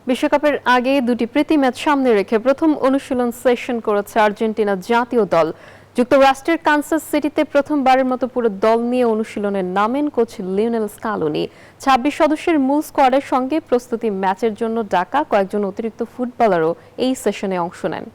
বিশ্বকাপের আগে দুটি প্রীতি ম্যাচ সামনে রেখে প্রথম অনুশীলন সেশন করেছে আর্জেন্টিনা জাতীয় দল। যুক্তরাষ্ট্রের কানসাস সিটিতে প্রথমবারের মতো পুরো দল নিয়ে অনুশীলনে নামেন কোচ লিওনেল স্কালোনি। ২৬ সদস্যের মূল স্কোয়াডের সঙ্গে প্রস্তুতি ম্যাচের জন্য ডাকা কয়েকজন অতিরিক্ত ফুটবলারও এই সেশনে অংশ নেন।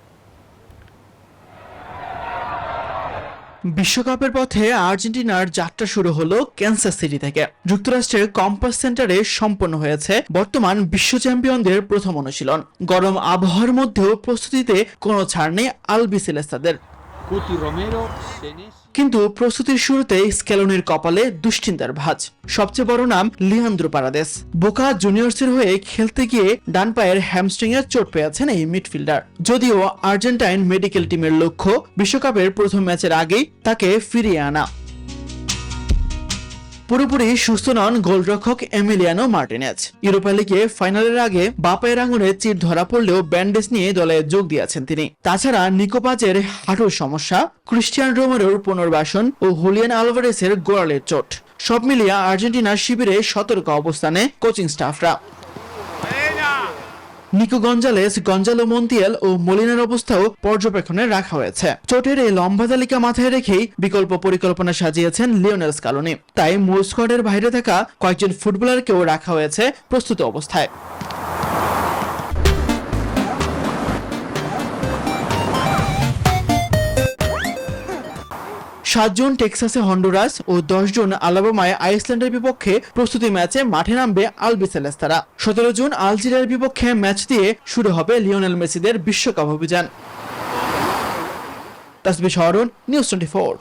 বিশ্বকাপের পথে আর্জেন্টিনার যাত্রা শুরু হলো কানসাস সিটি থেকে। যুক্তরাষ্ট্রের কম্পাস সেন্টারে সম্পন্ন হয়েছে বর্তমান বিশ্ব চ্যাম্পিয়নদের প্রথম অনুশীলন। গরম আবহাওয়ার মধ্যেও প্রস্তুতিতে কোনো ছাড় নেই আলবিসেলেস্তাদের। কিন্তু প্রস্তুতির শুরুতেই স্ক্যালোনির কপালে দুশ্চিন্তার ভাঁজ। সবচেয়ে বড় নাম লিয়ান্দ্রো পারাদেস। বোকা জুনিয়র্সের হয়ে খেলতে গিয়ে ডান পায়ের হ্যামস্ট্রিং এর চোট পেয়েছেন এই মিডফিল্ডার। যদিও আর্জেন্টাইন মেডিকেল টিমের লক্ষ্য বিশ্বকাপের প্রথম ম্যাচের আগেই তাকে ফিরিয়ে আনা। পুরোপুরি সুস্থ নন গোলরক্ষক এমিলিয়ানো মার্টিনেজ। ইউরোপা লিগে ফাইনালের আগে বাঁ পায়ের আঙুলে চির ধরা পড়লেও ব্যান্ডেজ নিয়ে দলে যোগ দিয়েছেন তিনি। তাছাড়া নিকোপাজের হাঁটুর সমস্যা, ক্রিস্টিয়ান রোমেরোর পুনর্বাসন ও হুলিয়ান আলভারেসের গোড়ালির চোট, সব মিলিয়ে আর্জেন্টিনার শিবিরে সতর্ক অবস্থানে কোচিং স্টাফরা। নিকো গঞ্জালেস, গঞ্জালো মন্তিয়াল ও মলিনার অবস্থাও পর্যবেক্ষণে রাখা হয়েছে। চোটের এই লম্বা তালিকা মাথায় রেখেই বিকল্প পরিকল্পনা সাজিয়েছেন লিওনেল স্কালোনি। তাই মূল স্কোয়াডের বাইরে থাকা কয়েকজন ফুটবলারকেও রাখা হয়েছে প্রস্তুত অবস্থায়। ৭ জন টেক্সাসে হন্ডুরাস ও ১০ জন আলাবামায় আইসল্যান্ডের বিপক্ষে প্রস্তুতি ম্যাচে মাঠে নামবে আলবিসেলেস্তারা। ১৭ জুন আলজেরিয়ার বিপক্ষে ম্যাচ দিয়ে শুরু হবে লিওনেল মেসিদের বিশ্বকাপ অভিযান। তাসবিহ শাহরুন, নিউজ 24।